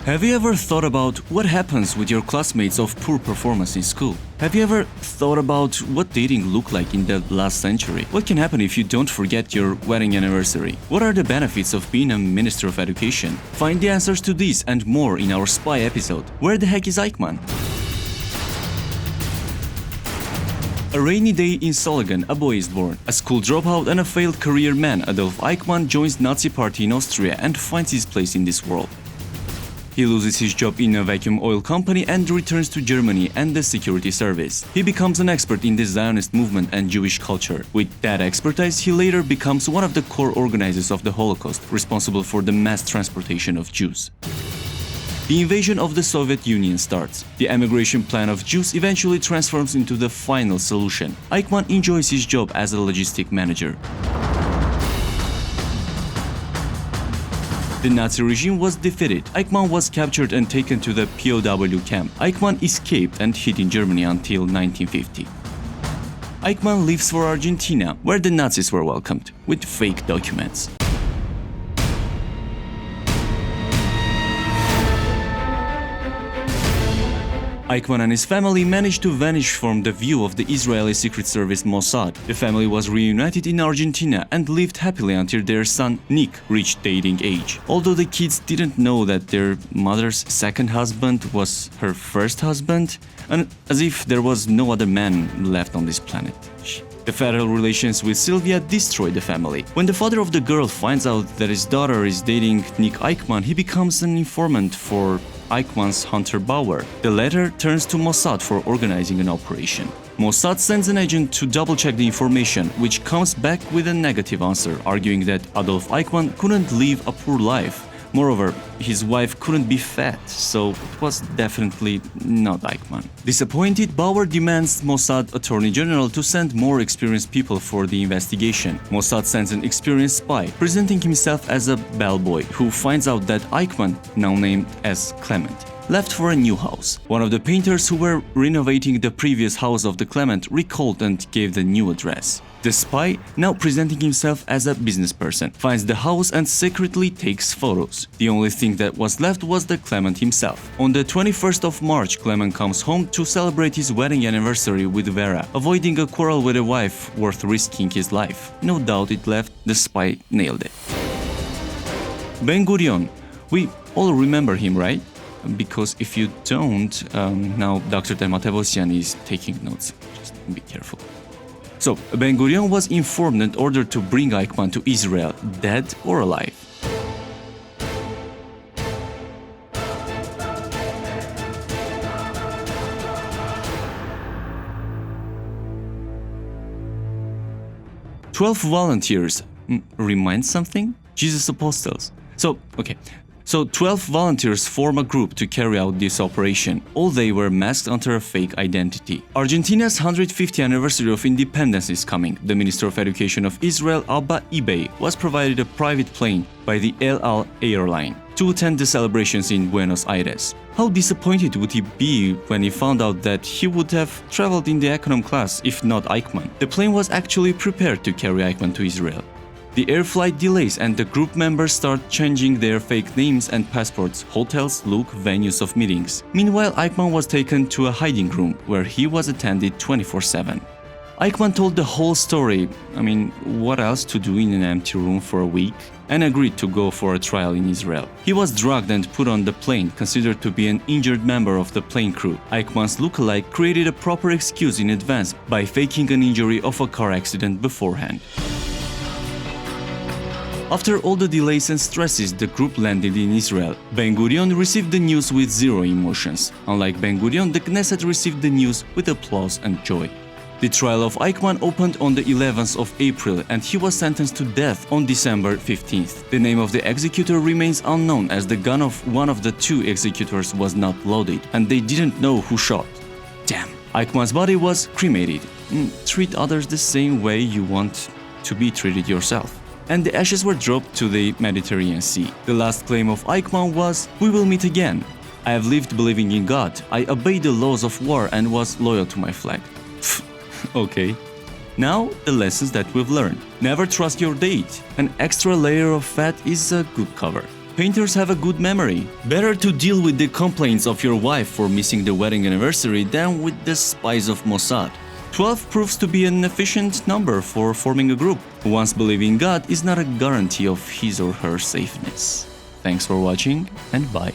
Have you ever thought about what happens with your classmates of poor performance in school? Have you ever thought about what dating looked like in the last century? What can happen if you don't forget your wedding anniversary? What are the benefits of being a Minister of Education? Find the answers to these and more in our Spy episode. Where the heck is Eichman? A rainy day in Solingen, a boy is born. A school dropout and a failed career man, Adolf Eichmann joins Nazi Party in Austria and finds his place in this world. He loses his job in a vacuum oil company and returns to Germany and the security service. He becomes an expert in the Zionist movement and Jewish culture. With that expertise, he later becomes one of the core organizers of the Holocaust, responsible for the mass transportation of Jews. The invasion of the Soviet Union starts. The emigration plan of Jews eventually transforms into the final solution. Eichmann enjoys his job as a logistic manager. The Nazi regime was defeated. Eichmann was captured and taken to the POW camp. Eichmann escaped and hid in Germany until 1950. Eichmann leaves for Argentina, where the Nazis were welcomed, with fake documents. Eichmann and his family managed to vanish from the view of the Israeli Secret Service Mossad. The family was reunited in Argentina and lived happily until their son Nick reached dating age. Although the kids didn't know that their mother's second husband was her first husband, and as if there was no other man left on this planet. The federal relations with Sylvia destroyed the family. When the father of the girl finds out that his daughter is dating Nick Eichmann, he becomes an informant for Eichmann's Hunter Bauer. The latter turns to Mossad for organizing an operation. Mossad sends an agent to double-check the information, which comes back with a negative answer, arguing that Adolf Eichmann couldn't live a poor life. Moreover, his wife couldn't be fat, so it was definitely not Eichmann. Disappointed, Bauer demands Mossad Attorney General to send more experienced people for the investigation. Mossad sends an experienced spy, presenting himself as a bellboy, who finds out that Eichmann, now named as Clement, left for a new house. One of the painters who were renovating the previous house of the Clement recalled and gave the new address. The spy, now presenting himself as a businessperson, finds the house and secretly takes photos. The only thing that was left was the Clement himself. On the 21st of March, Clement comes home to celebrate his wedding anniversary with Vera, avoiding a quarrel with a wife worth risking his life. No doubt it left, the spy nailed it. Ben-Gurion. We all remember him, right? Because if you don't, now Dr. Matevosyan is taking notes. Just be careful. So, Ben-Gurion was informed and ordered to bring Eichmann to Israel, dead or alive. "12 volunteers. Remind something? Jesus Apostles. So 12 volunteers form a group to carry out this operation. All they were masked under a fake identity. Argentina's 150th anniversary of independence is coming. The Minister of Education of Israel, Abba Ibey, was provided a private plane by the El Al airline to attend the celebrations in Buenos Aires. How disappointed would he be when he found out that he would have traveled in the economy class if not Eichmann? The plane was actually prepared to carry Eichmann to Israel. The air flight delays and the group members start changing their fake names and passports, hotels, look, venues of meetings. Meanwhile, Eichmann was taken to a hiding room where he was attended 24/7. Eichmann told the whole story, what else to do in an empty room for a week, and agreed to go for a trial in Israel. He was drugged and put on the plane, considered to be an injured member of the plane crew. Eichmann's lookalike created a proper excuse in advance by faking an injury of a car accident beforehand. After all the delays and stresses, the group landed in Israel. Ben-Gurion received the news with zero emotions. Unlike Ben-Gurion, the Knesset received the news with applause and joy. The trial of Eichmann opened on the 11th of April and he was sentenced to death on December 15th. The name of the executor remains unknown as the gun of one of the two executors was not loaded and they didn't know who shot. Damn. Eichmann's body was cremated. Treat others the same way you want to be treated yourself. And the ashes were dropped to the Mediterranean Sea. The last claim of Eichmann was, "We will meet again. I have lived believing in God. I obeyed the laws of war and was loyal to my flag." Okay. Now, the lessons that we've learned. Never trust your date. An extra layer of fat is a good cover. Painters have a good memory. Better to deal with the complaints of your wife for missing the wedding anniversary than with the spies of Mossad. 12 proves to be an efficient number for forming a group. Once believing God is not a guarantee of his or her safeness. Thanks for watching and bye.